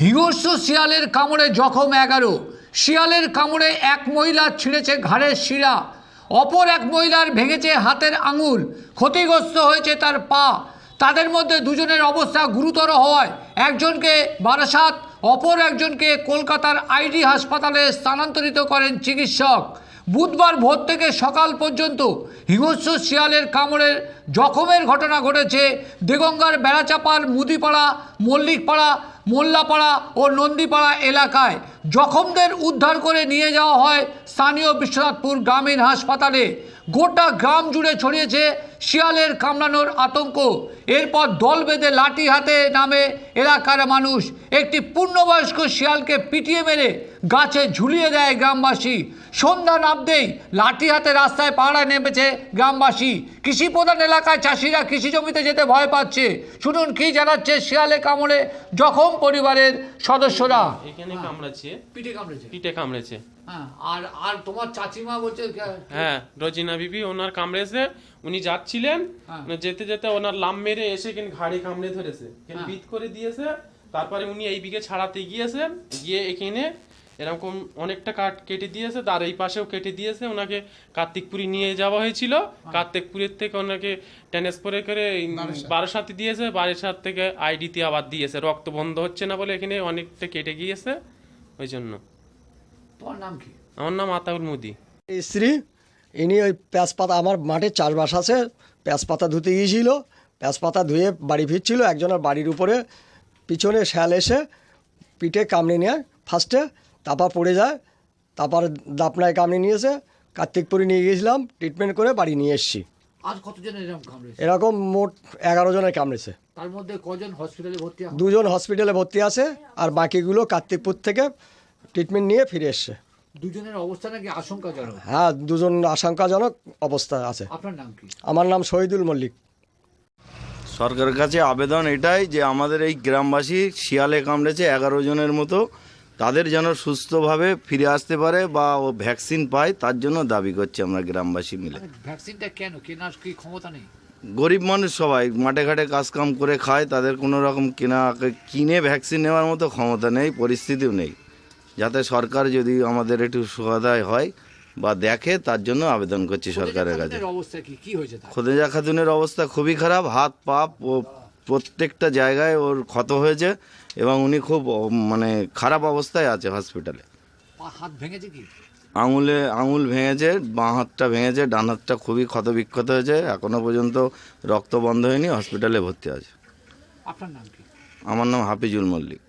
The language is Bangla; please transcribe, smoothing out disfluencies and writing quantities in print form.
হিংস্র শিয়ালের কামড়ে জখম 11। শিয়ালের কামড়ে এক মহিলা ছিঁড়েছে ঘাড়ের শিরা, অপর এক মহিলার ভেঙেছে হাতের আঙুল, ক্ষতিগ্রস্ত হয়েছে তার পা। তাদের মধ্যে দুজনের অবস্থা গুরুতর হওয়ায় একজনকে বারাসাত, অপর একজনকে কলকাতার আইডি হাসপাতালে স্থানান্তরিত করেন চিকিৎসক। বুধবার ভোর থেকে সকাল পর্যন্ত হিংস্র শিয়ালের কামড়ের জখমের ঘটনা ঘটেছে দেগঙ্গার বেড়াচাপার মুদিপাড়া, মল্লিকপাড়া, মোল্লাপাড়া ও নন্দীপাড়া এলাকায়। জখমদের উদ্ধার করে নিয়ে যাওয়া হয় স্থানীয় বিশ্বনাথপুর গ্রামীণ হাসপাতালে। গোটা গ্রাম জুড়ে ছড়িয়েছে শিয়ালের কামড়ানোর আতঙ্ক। এরপর দল বেঁধে লাঠি হাতে নামে এলাকার মানুষ। একটি পূর্ণবয়স্ক শিয়ালকে পিটিয়ে মেরে গাছে ঝুলিয়ে দেয় গ্রামবাসী। সন্ধ্যা নামতেই লাঠি হাতে রাস্তায় পাহারায় নেমেছে গ্রামবাসী। কৃষি প্রধান এলাকায় চাষিরা কৃষি জমিতে যেতে ভয় পাচ্ছে। শুনুন কি জানাচ্ছে শিয়ালে কামড়ে জখম পরিবারের সদস্যরা। এখানে কামড়াচ্ছে, পিঠে কামড়েছে। হ্যাঁ, আর তোমার চাচিমা বলছে হ্যাঁ রোজিনা বিবি ওনার কামড়েছে। উনি যাচ্ছিলেন, যেতে যেতে ওনার লাম মেরে এসে কিন্তু ঘাড়ে কামড়ে ধরেছে, বিট করে দিয়েছে। তারপরে উনি এই দিকে ছাড়াতে গিয়েছেন, গিয়ে এখানে এরকম অনেকটা কাট কেটে দিয়েছে, তার এই পাশেও কেটে দিয়েছে। ওনাকে কার্তিকপুরি নিয়ে যাওয়া হয়েছিল, কার্তিকপুরের থেকে ওনাকে ট্রান্সফার করে বারাসাতে দিয়েছে, বারাসাত থেকে আইডিতে আবার দিয়েছে। রক্ত বন্ধ হচ্ছে না বলে এখানে অনেকটা কেটে গিয়েছে, ওই জন্য। তোমার নাম কি? আমার নাম আতাউল মুদি। স্ত্রী, ইনি ওই পেঁচপাতা, আমার মাঠে চাষবাস আছে, পেঁচপাতা ধুতে গিয়েছিল। পেঁচপাতা ধুয়ে বাড়ি ফিরছিল, একজনের বাড়ির উপরে পিছনে শ্যাল এসে পিঠে কামড়ে নেয় ফার্স্টে, তারপর পড়ে যায়, তারপর দাপনায় কামড়ে নিয়েছে। কার্তিকপুরে নিয়ে গিয়েছিলাম, ট্রিটমেন্ট করে বাড়ি নিয়ে এসেছি। আর কতজন এরকম কামড়েছে? এরকম মোট 11 জনের কামড়েছে। তার মধ্যে কজন হসপিটালে ভর্তি? 2 জন হসপিটালে ভর্তি আছে, আর বাকিগুলো কার্তিকপুর থেকে ট্রিটমেন্ট নিয়ে ফিরে এসছে। দুজনের অবস্থা নাকি আশঙ্কাজনক? হ্যাঁ, 2 জন আশঙ্কাজনক অবস্থায় আছে। আপনার নাম কি? আমার নাম শহীদুল মল্লিক। সরকারের কাছে আবেদন এটাই যে আমাদের এই গ্রামবাসী শিয়ালে কামড়েছে 11 জনের মতো, তাদের যেন সুস্থভাবে ফিরে আসতে পারে বা ও ভ্যাকসিন পায়, তার জন্য দাবি করছি আমরা গ্রামবাসী মিলে। ভ্যাকসিনটা কেন কেনার কি ক্ষমতা নেই? গরিব মানুষ সবাই মাঠে ঘাটে কাজকাম করে খায়, তাদের কোনো রকম কিনে ভ্যাকসিন নেওয়ার মতো ক্ষমতা নেই, পরিস্থিতিও নেই। যাতে সরকার যদি আমাদের একটু সহায় হয় বা দেখে, তার জন্য আবেদন করছি সরকারের কাছে। অবস্থা কি হয়েছে? খোদেজা খাতুনের অবস্থা খুবই খারাপ, হাত পা ও প্রত্যেকটা জায়গায় ওর ক্ষত হয়েছে এবং উনি খুব মানে খারাপ অবস্থায় আছে হসপিটালে। হাত ভেঙেছে কি? আঙুল ভেঙেছে, বাঁ হাতটা ভেঙেছে, ডান হাতটা খুবই ক্ষত বিক্ষত হয়েছে, এখনো পর্যন্ত রক্ত বন্ধ হয়নি, হসপিটালে ভর্তি আছে। আপনার নাম কি? আমার নাম হাফিজুল মল্লিক।